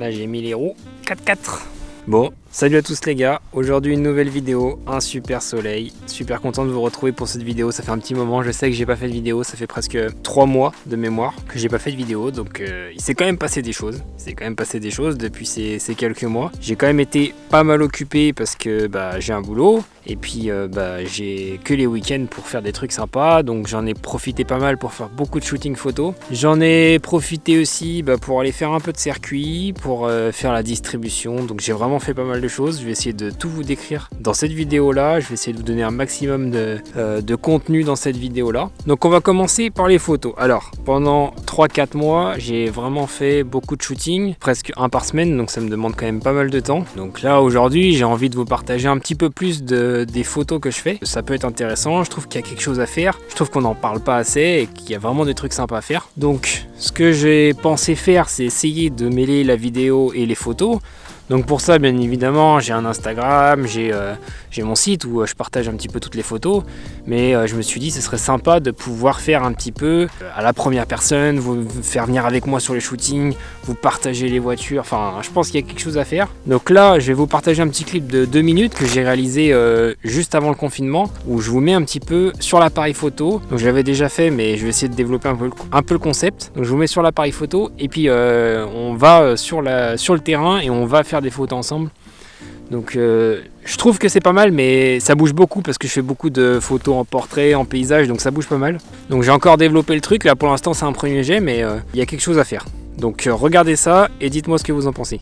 Là j'ai mis les roues 4x4. Bon, salut à tous les gars, aujourd'hui une nouvelle vidéo, un super soleil, super content de vous retrouver pour cette vidéo, ça fait un petit moment, je sais que j'ai pas fait de vidéo, ça fait presque 3 mois de mémoire que j'ai pas fait de vidéo, donc il s'est quand même passé des choses, depuis ces quelques mois. J'ai quand même été pas mal occupé parce que j'ai un boulot, et puis j'ai que les week-ends pour faire des trucs sympas, donc j'en ai profité pas mal pour faire beaucoup de shooting photo. J'en ai profité aussi pour aller faire un peu de circuit, pour faire la distribution, donc j'ai vraiment fait pas mal de choses. Je vais essayer de tout vous décrire dans cette vidéo là, je vais essayer de vous donner un maximum de contenu dans cette vidéo là. Donc on va commencer par les photos. Alors pendant 3-4 mois j'ai vraiment fait beaucoup de shooting, presque un par semaine, donc ça me demande quand même pas mal de temps. Donc là aujourd'hui j'ai envie de vous partager un petit peu plus des photos que je fais. Ça peut être intéressant, je trouve qu'il y a quelque chose à faire, je trouve qu'on n'en parle pas assez et qu'il y a vraiment des trucs sympas à faire. Donc ce que j'ai pensé faire, c'est essayer de mêler la vidéo et les photos. Donc pour ça, bien évidemment, j'ai un Instagram, j'ai mon site où je partage un petit peu toutes les photos, mais je me suis dit ce serait sympa de pouvoir faire un petit peu à la première personne, vous faire venir avec moi sur les shootings, vous partager les voitures, enfin je pense qu'il y a quelque chose à faire. Donc là, je vais vous partager un petit clip de 2 minutes que j'ai réalisé juste avant le confinement, où je vous mets un petit peu sur l'appareil photo. Donc je l'avais déjà fait, mais je vais essayer de développer un peu le concept. Donc je vous mets sur l'appareil photo, et puis on va sur le terrain et on va faire des photos ensemble. Donc je trouve que c'est pas mal, mais ça bouge beaucoup parce que je fais beaucoup de photos en portrait, en paysage, donc ça bouge pas mal. Donc j'ai encore développé le truc, là pour l'instant c'est un premier jet, mais il y a quelque chose à faire. Donc regardez ça et dites-moi ce que vous en pensez.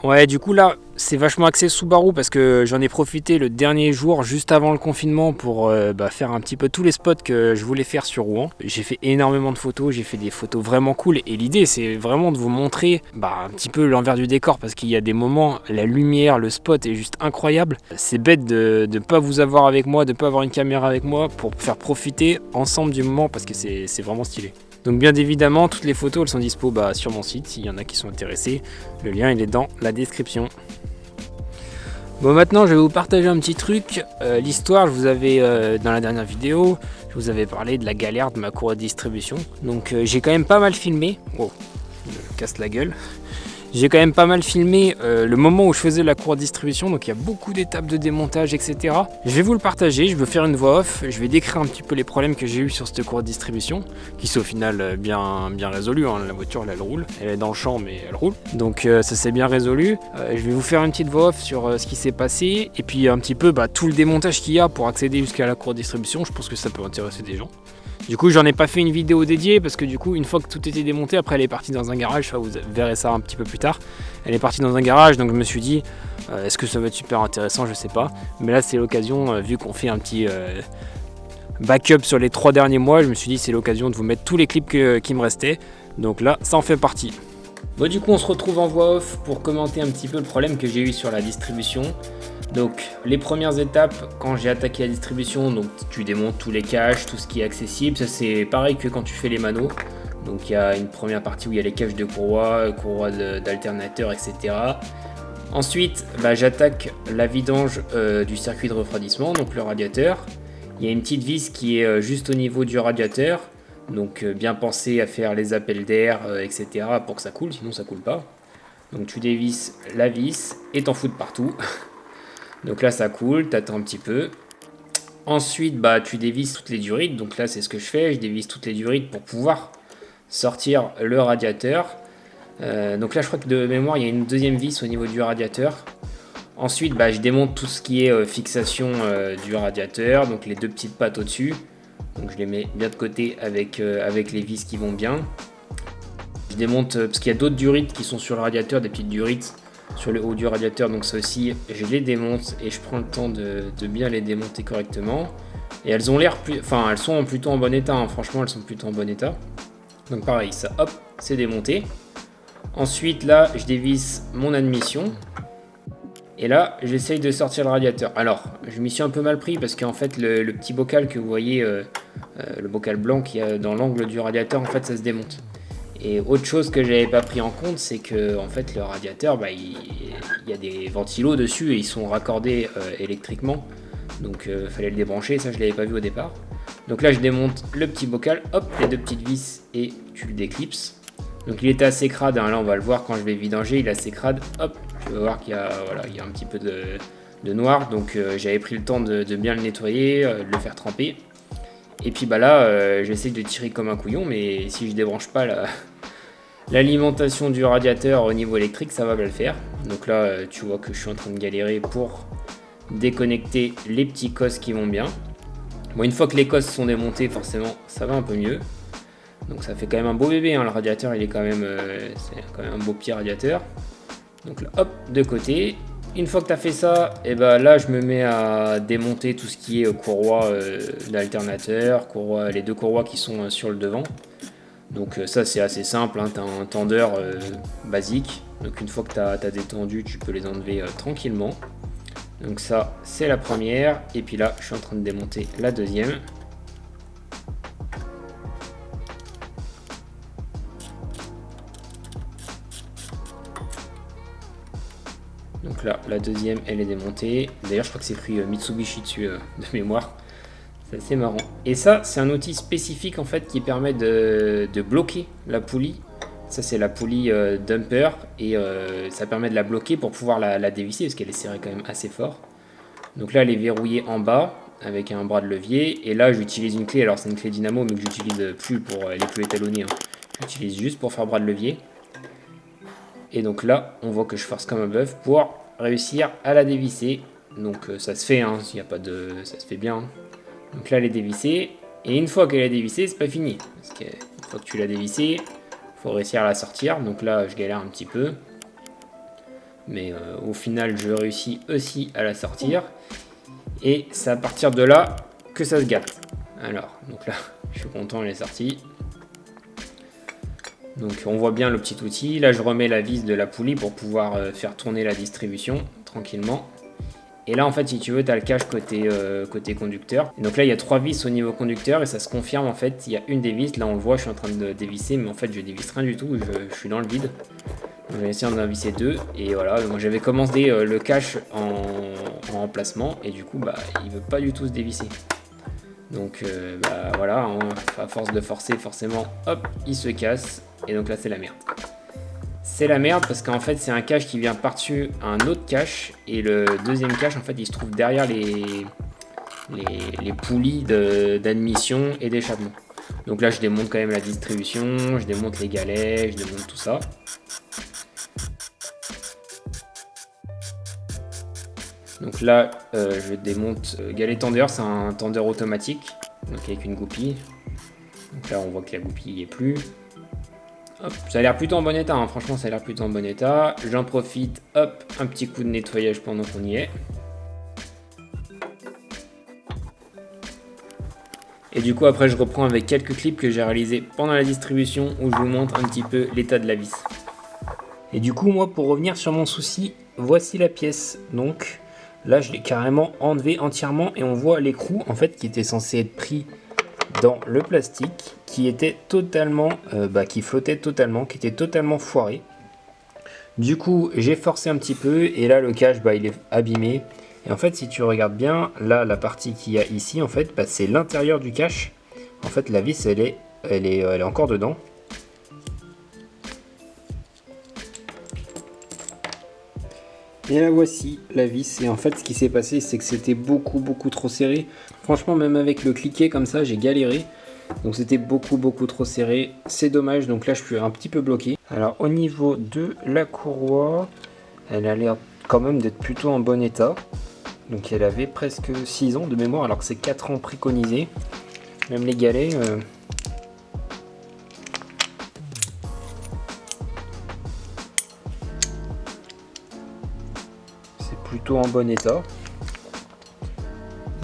Ouais, du coup là c'est vachement axé Subaru parce que j'en ai profité le dernier jour juste avant le confinement pour faire un petit peu tous les spots que je voulais faire sur Rouen. J'ai fait énormément de photos, j'ai fait des photos vraiment cool, et l'idée c'est vraiment de vous montrer un petit peu l'envers du décor, parce qu'il y a des moments, la lumière, le spot est juste incroyable. C'est bête de ne pas vous avoir avec moi, de ne pas avoir une caméra avec moi pour faire profiter ensemble du moment, parce que c'est vraiment stylé. Donc bien évidemment, toutes les photos elles sont dispo sur mon site, s'il y en a qui sont intéressés. Le lien il est dans la description. Bon, maintenant je vais vous partager un petit truc. L'histoire, je vous avais dans la dernière vidéo, je vous avais parlé de la galère de ma cour de distribution. Donc j'ai quand même pas mal filmé. Oh, je me casse la gueule. J'ai quand même pas mal filmé le moment où je faisais la cour de distribution, donc il y a beaucoup d'étapes de démontage, etc. Je vais vous le partager, je vais faire une voix off, je vais décrire un petit peu les problèmes que j'ai eu sur cette cour de distribution, qui sont au final bien résolus, hein. La voiture elle roule, elle est dans le champ mais elle roule, donc ça s'est bien résolu. Je vais vous faire une petite voix off sur ce qui s'est passé, et puis un petit peu tout le démontage qu'il y a pour accéder jusqu'à la cour de distribution. Je pense que ça peut intéresser des gens. Du coup, j'en ai pas fait une vidéo dédiée parce que du coup, une fois que tout était démonté, après elle est partie dans un garage. Enfin, vous verrez ça un petit peu plus tard. Elle est partie dans un garage, donc je me suis dit, est-ce que ça va être super intéressant, je sais pas. Mais là, c'est l'occasion, vu qu'on fait un petit backup sur les 3 derniers mois. Je me suis dit c'est l'occasion de vous mettre tous les clips qui me restaient. Donc là, ça en fait partie. Bon, du coup, on se retrouve en voix off pour commenter un petit peu le problème que j'ai eu sur la distribution. Donc, les premières étapes, quand j'ai attaqué la distribution, donc tu démontes tous les caches, tout ce qui est accessible. Ça, c'est pareil que quand tu fais les manos. Donc, il y a une première partie où il y a les caches de courroies d'alternateurs, etc. Ensuite, j'attaque la vidange du circuit de refroidissement, donc le radiateur. Il y a une petite vis qui est juste au niveau du radiateur. Donc bien penser à faire les appels d'air, etc. pour que ça coule, sinon ça coule pas. Donc tu dévisses la vis et t'en fous de partout. Donc là ça coule, t'attends un petit peu. Ensuite tu dévisses toutes les durites. Donc là c'est ce que je fais, je dévisse toutes les durites pour pouvoir sortir le radiateur. Donc là je crois que de mémoire il y a une deuxième vis au niveau du radiateur. Ensuite je démonte tout ce qui est fixation du radiateur, donc les deux petites pattes au-dessus. Donc je les mets bien de côté avec les vis qui vont bien. Je démonte, parce qu'il y a d'autres durites qui sont sur le radiateur, des petites durites sur le haut du radiateur. Donc ça aussi, je les démonte et je prends le temps de bien les démonter correctement. Et elles ont l'air elles sont plutôt en bon état, hein. Franchement elles sont plutôt en bon état. Donc pareil, ça hop, c'est démonté. Ensuite là, je dévisse mon admission. Et là, j'essaye de sortir le radiateur. Alors, je m'y suis un peu mal pris parce qu'en fait, le petit bocal que vous voyez, le bocal blanc qui est dans l'angle du radiateur, en fait, ça se démonte. Et autre chose que j'avais pas pris en compte, c'est que en fait, le radiateur, il y a des ventilos dessus et ils sont raccordés électriquement. Donc, il fallait le débrancher. Ça, je l'avais pas vu au départ. Donc là, je démonte le petit bocal, hop, les deux petites vis et tu le déclipses. Donc il était assez crade, hein. Là on va le voir quand je vais vidanger, il est assez crade, hop, tu vas voir qu'il y a, il y a un petit peu de noir, donc j'avais pris le temps de bien le nettoyer, de le faire tremper. Et puis là, j'essaie de tirer comme un couillon, mais si je débranche pas l'alimentation du radiateur au niveau électrique, ça va pas le faire. Donc là, tu vois que je suis en train de galérer pour déconnecter les petits cosses qui vont bien. Bon, une fois que les cosses sont démontées, forcément, ça va un peu mieux. Donc ça fait quand même un beau bébé, hein. Le radiateur il est quand même, c'est quand même un beau petit radiateur. Donc là, hop, de côté. Une fois que tu as fait ça, et là je me mets à démonter tout ce qui est courroie d'alternateur, les deux courroies qui sont sur le devant. Donc ça c'est assez simple, hein. Tu as un tendeur basique. Donc une fois que tu as détendu, tu peux les enlever tranquillement. Donc ça c'est la première. Et puis là je suis en train de démonter la deuxième. Donc là, la deuxième, elle est démontée. D'ailleurs, je crois que c'est écrit Mitsubishi dessus de mémoire. C'est assez marrant. Et ça, c'est un outil spécifique en fait qui permet de bloquer la poulie. Ça, c'est la poulie dumper et ça permet de la bloquer pour pouvoir la dévisser parce qu'elle est serrée quand même assez fort. Donc là, elle est verrouillée en bas avec un bras de levier. Et là, j'utilise une clé. Alors, c'est une clé dynamo, mais que j'utilise plus pour elle est plus étalonnée, hein. J'utilise juste pour faire bras de levier. Et donc là, on voit que je force comme un bœuf pour réussir à la dévisser. Donc ça se fait, hein, y a pas de... ça se fait bien. Donc là, elle est dévissée. Et une fois qu'elle est dévissée, c'est pas fini. Parce qu'une fois que tu l'as dévissée, il faut réussir à la sortir. Donc là, je galère un petit peu. Mais au final, je réussis aussi à la sortir. Et c'est à partir de là que ça se gâte. Alors, donc là, je suis content, elle est sortie. Donc on voit bien le petit outil. Là je remets la vis de la poulie pour pouvoir faire tourner la distribution tranquillement. Et là en fait si tu veux tu as le cache côté conducteur. Et donc là il y a 3 vis au niveau conducteur et ça se confirme en fait. Il y a une des vis, là on le voit je suis en train de dévisser mais en fait je dévisse rien du tout, je suis dans le vide. Donc, je vais essayer d'en visser 2 et voilà. Moi j'avais commandé le cache en remplacement et du coup il veut pas du tout se dévisser. Donc voilà, hein, à force de forcer forcément hop il se casse. Et donc là c'est la merde. C'est la merde parce qu'en fait c'est un cache qui vient par-dessus un autre cache. Et le deuxième cache en fait il se trouve derrière les poulies d'admission et d'échappement. Donc là je démonte quand même la distribution, je démonte les galets, je démonte tout ça. Donc là je démonte galet tendeur, c'est un tendeur automatique. Donc avec une goupille. Donc là on voit que la goupille n'y est plus. Hop, ça a l'air plutôt en bon état, hein. Franchement ça a l'air plutôt en bon état. J'en profite, hop, un petit coup de nettoyage pendant qu'on y est. Et du coup après je reprends avec quelques clips que j'ai réalisés pendant la distribution où je vous montre un petit peu l'état de la vis. Et du coup moi pour revenir sur mon souci, voici la pièce. Donc là je l'ai carrément enlevé entièrement et on voit l'écrou en fait qui était censé être pris dans le plastique qui était totalement, qui flottait totalement, qui était totalement foiré. Du coup j'ai forcé un petit peu et là le cache il est abîmé. Et en fait si tu regardes bien, là la partie qu'il y a ici en fait c'est l'intérieur du cache. En fait la vis elle est encore dedans. Et là voici la vis et en fait ce qui s'est passé c'est que c'était beaucoup trop serré. Franchement même avec le cliquet comme ça j'ai galéré. Donc c'était beaucoup trop serré, c'est dommage, donc là je suis un petit peu bloqué. Alors au niveau de la courroie, elle a l'air quand même d'être plutôt en bon état. Donc elle avait presque 6 ans de mémoire alors que c'est 4 ans préconisé. Même les galets... c'est plutôt en bon état.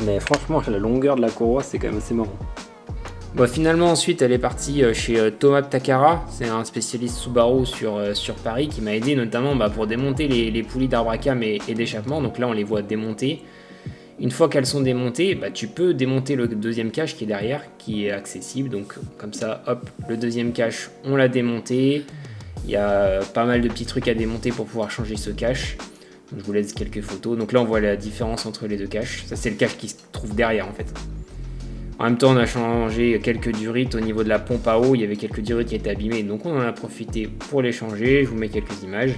Mais franchement la longueur de la courroie c'est quand même assez marrant. Bon, finalement ensuite elle est partie chez Thomas Takara, c'est un spécialiste Subaru sur Paris qui m'a aidé notamment pour démonter les poulies d'arbre à cam et d'échappement. Donc là on les voit démonter. Une fois qu'elles sont démontées, tu peux démonter le deuxième cache qui est derrière, qui est accessible. Donc comme ça, hop, le deuxième cache on l'a démonté. Il y a pas mal de petits trucs à démonter pour pouvoir changer ce cache. Donc, je vous laisse quelques photos. Donc là on voit la différence entre les deux caches. Ça c'est le cache qui se trouve derrière en fait. En même temps, on a changé quelques durites au niveau de la pompe à eau. Il y avait quelques durites qui étaient abîmées, donc on en a profité pour les changer. Je vous mets quelques images.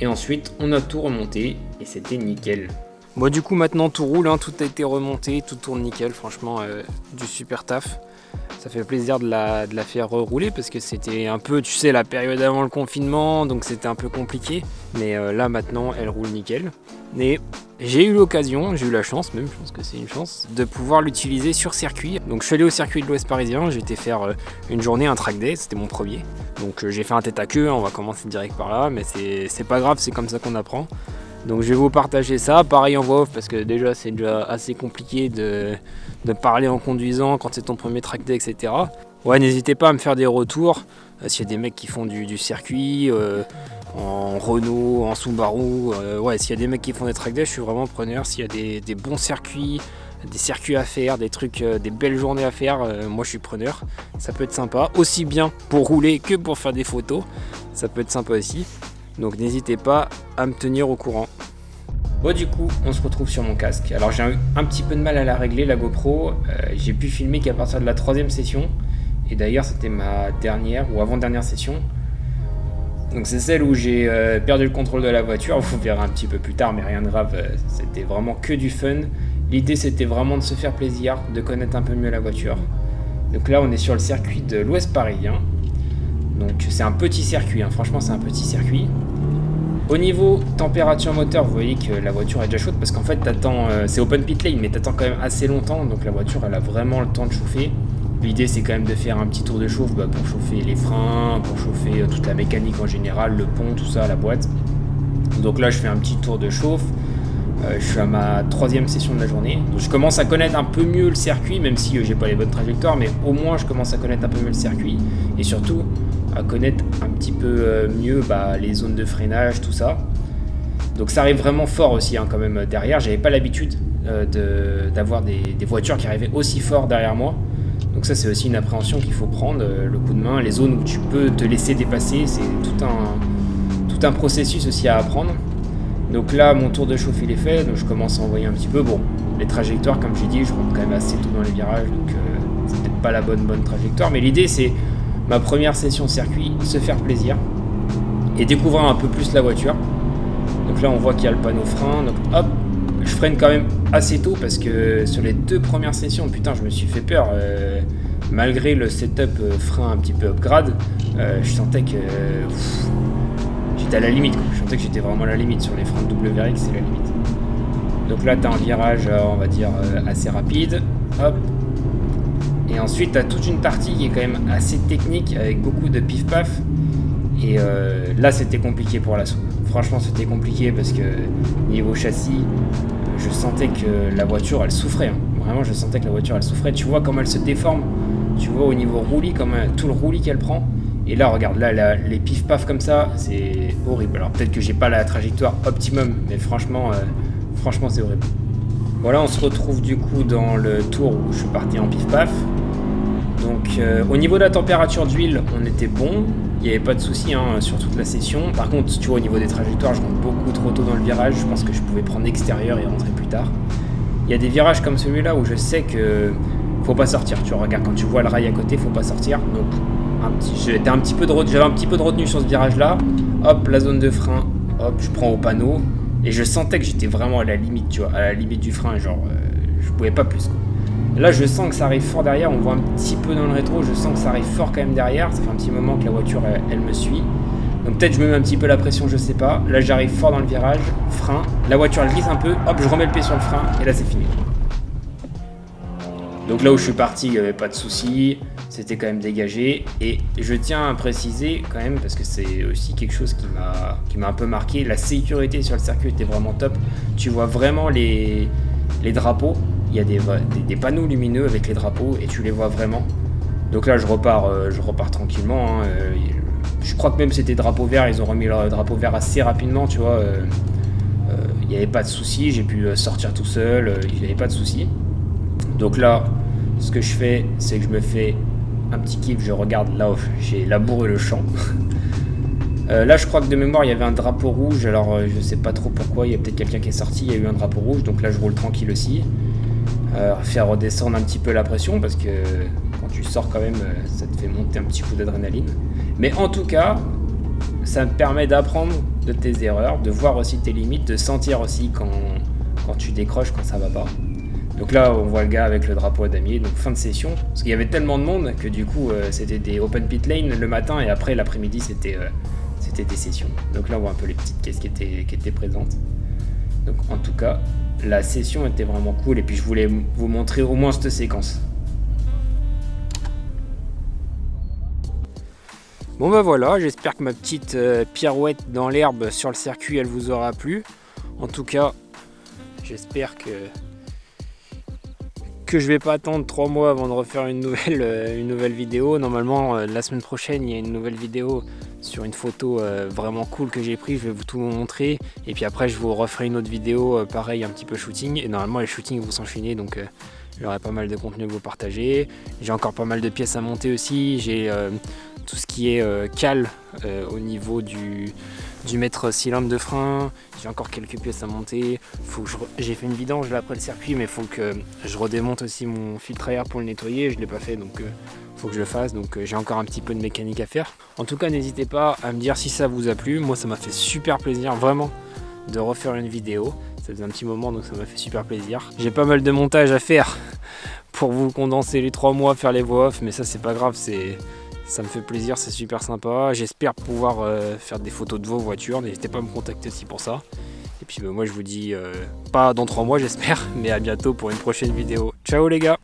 Et ensuite, on a tout remonté et c'était nickel. Bon, du coup, maintenant tout roule, tout a été remonté, tout tourne nickel. Franchement, du super taf. Ça fait plaisir de la faire rouler parce que c'était un peu, tu sais, la période avant le confinement, donc c'était un peu compliqué. Mais là, maintenant, elle roule nickel. Et j'ai eu l'occasion, j'ai eu la chance même, je pense que c'est une chance, de pouvoir l'utiliser sur circuit. Donc je suis allé au circuit de l'Ouest parisien, j'ai été faire une journée, un track day, c'était mon premier. Donc j'ai fait un tête à queue, on va commencer direct par là, mais c'est pas grave, c'est comme ça qu'on apprend. Donc je vais vous partager ça, pareil en voix off, parce que déjà c'est déjà assez compliqué de parler en conduisant quand c'est ton premier track day, etc. Ouais, n'hésitez pas à me faire des retours, s'il y a des mecs qui font du circuit, en Renault, en Subaru, ouais, s'il y a des mecs qui font des track days, je suis vraiment preneur. S'il y a des bons circuits, des circuits à faire, des trucs, des belles journées à faire, moi je suis preneur. Ça peut être sympa, aussi bien pour rouler que pour faire des photos, ça peut être sympa aussi. Donc n'hésitez pas à me tenir au courant. Bon, du coup, on se retrouve sur mon casque. Alors j'ai eu un petit peu de mal à la régler, la GoPro. J'ai pu filmer qu'à partir de la 3e session. Et d'ailleurs c'était ma dernière ou avant-dernière session. Donc c'est celle où j'ai perdu le contrôle de la voiture, vous verrez un petit peu plus tard, mais rien de grave, c'était vraiment que du fun. L'idée c'était vraiment de se faire plaisir, de connaître un peu mieux la voiture. Donc là on est sur le circuit de l'Ouest parisien. Donc c'est un petit circuit, franchement c'est un petit circuit. Au niveau température moteur, vous voyez que la voiture est déjà chaude parce qu'en fait t'attends, c'est open pit lane, mais t'attends quand même assez longtemps, donc la voiture elle a vraiment le temps de chauffer. L'idée c'est quand même de faire un petit tour de chauffe pour chauffer les freins, pour chauffer toute la mécanique en général, le pont, tout ça, la boîte. Donc là je fais un petit tour de chauffe, je suis à ma 3e session de la journée. Donc je commence à connaître un peu mieux le circuit, même si j'ai pas les bonnes trajectoires, mais au moins je commence à connaître un peu mieux le circuit. Et surtout à connaître un petit peu mieux les zones de freinage, tout ça. Donc ça arrive vraiment fort aussi quand même derrière. J'avais pas l'habitude d'avoir des voitures qui arrivaient aussi fort derrière moi. Donc ça c'est aussi une appréhension qu'il faut prendre, le coup de main, les zones où tu peux te laisser dépasser, c'est tout un processus aussi à apprendre. Donc là mon tour de chauffe il est fait, donc je commence à envoyer un petit peu. Bon, les trajectoires comme j'ai dit, je rentre quand même assez tôt dans les virages, donc c'est peut-être pas la bonne trajectoire, mais l'idée c'est ma première session circuit, se faire plaisir et découvrir un peu plus la voiture. Donc là on voit qu'il y a le panneau frein, donc hop, je freine quand même assez tôt parce que sur les 2 premières sessions, putain, je me suis fait peur. Malgré le setup frein un petit peu upgrade, je sentais que j'étais à la limite, quoi. Je sentais que j'étais vraiment à la limite. Sur les freins de WRX, c'est la limite. Donc là, tu as un virage, on va dire, assez rapide. Hop. Et ensuite, tu as toute une partie qui est quand même assez technique avec beaucoup de pif-paf. Et là, c'était compliqué pour l'assaut. Franchement, c'était compliqué parce que niveau châssis, je sentais que la voiture, elle souffrait. Vraiment, je sentais que la voiture, elle souffrait. Tu vois comment elle se déforme. Tu vois au niveau roulis, comme tout le roulis qu'elle prend. Et là, regarde, là, les pif-paf comme ça, c'est horrible. Alors peut-être que j'ai pas la trajectoire optimum, mais franchement, c'est horrible. Voilà, on se retrouve du coup dans le tour où je suis parti en pif-paf. Donc au niveau de la température d'huile, on était bon. Il n'y avait pas de souci sur toute la session. Par contre, tu vois, au niveau des trajectoires, je rentre beaucoup trop tôt dans le virage. Je pense que je pouvais prendre extérieur et rentrer plus tard. Il y a des virages comme celui-là où je sais que faut pas sortir. Tu vois, regarde, quand tu vois le rail à côté, faut pas sortir. Donc j'avais un petit peu de retenue sur ce virage-là. Hop, la zone de frein. Hop, je prends au panneau. Et je sentais que j'étais vraiment à la limite, tu vois, à la limite du frein. Genre, je pouvais pas plus, quoi. Là, je sens que ça arrive fort derrière. On voit un petit peu dans le rétro. Je sens que ça arrive fort quand même derrière. Ça fait un petit moment que la voiture, elle me suit. Donc peut-être je me mets un petit peu la pression, je sais pas. Là, j'arrive fort dans le virage. Frein. La voiture, elle glisse un peu. Hop, je remets le pied sur le frein. Et là, c'est fini. Donc là où je suis parti, il n'y avait pas de souci. C'était quand même dégagé. Et je tiens à préciser quand même, parce que c'est aussi quelque chose qui m'a un peu marqué. La sécurité sur le circuit était vraiment top. Tu vois vraiment les drapeaux. Il y a des panneaux lumineux avec les drapeaux et tu les vois vraiment. Donc là, je repars tranquillement. Je crois que même c'était drapeau vert. Ils ont remis le drapeau vert assez rapidement, tu vois. Il n'y avait pas de souci. J'ai pu sortir tout seul. Il n'y avait pas de souci. Donc là, ce que je fais, c'est que je me fais un petit kiff. Je regarde là où j'ai labouré le champ. Là, je crois que de mémoire, il y avait un drapeau rouge. Alors, je sais pas trop pourquoi. Il y a peut-être quelqu'un qui est sorti. Il y a eu un drapeau rouge. Donc là, je roule tranquille aussi. Faire redescendre un petit peu la pression parce que quand tu sors quand même, ça te fait monter un petit coup d'adrénaline. Mais en tout cas, ça me permet d'apprendre de tes erreurs, de voir aussi tes limites, de sentir aussi quand tu décroches, quand ça va pas. Donc là, on voit le gars avec le drapeau à damier, donc fin de session. Parce qu'il y avait tellement de monde que du coup, c'était des open pit lane le matin et après l'après-midi, c'était des sessions. Donc là, on voit un peu les petites caisses qui étaient présentes. Donc en tout cas, la session était vraiment cool et puis je voulais vous montrer au moins cette séquence. Bon bah voilà, j'espère que ma petite pirouette dans l'herbe sur le circuit, elle vous aura plu. En tout cas, j'espère que je vais pas attendre 3 mois avant de refaire une nouvelle vidéo. Normalement, la semaine prochaine, il y a une nouvelle vidéo sur une photo vraiment cool que j'ai prise. Je vais tout vous montrer. Et puis après, je vous referai une autre vidéo, pareil, un petit peu shooting. Et normalement, les shootings vont s'enchaîner. Donc, j'aurai pas mal de contenu à vous partager. J'ai encore pas mal de pièces à monter aussi. J'ai tout ce qui est cale au niveau du mètre cylindre de frein. J'ai encore quelques pièces à monter. J'ai fait une vidange là après le circuit, mais il faut que je redémonte aussi mon filtre à air pour le nettoyer. Je ne l'ai pas fait, donc faut que je le fasse. Donc j'ai encore un petit peu de mécanique à faire. En tout cas, n'hésitez pas à me dire si ça vous a plu. Moi, ça m'a fait super plaisir, vraiment, de refaire une vidéo. Ça faisait un petit moment, donc ça m'a fait super plaisir. J'ai pas mal de montage à faire pour vous condenser les 3 mois, faire les voix off, mais ça, c'est pas grave. Ça me fait plaisir, c'est super sympa. J'espère pouvoir faire des photos de vos voitures. N'hésitez pas à me contacter aussi pour ça. Et puis moi je vous dis pas dans 3 mois j'espère, mais à bientôt pour une prochaine vidéo. Ciao les gars!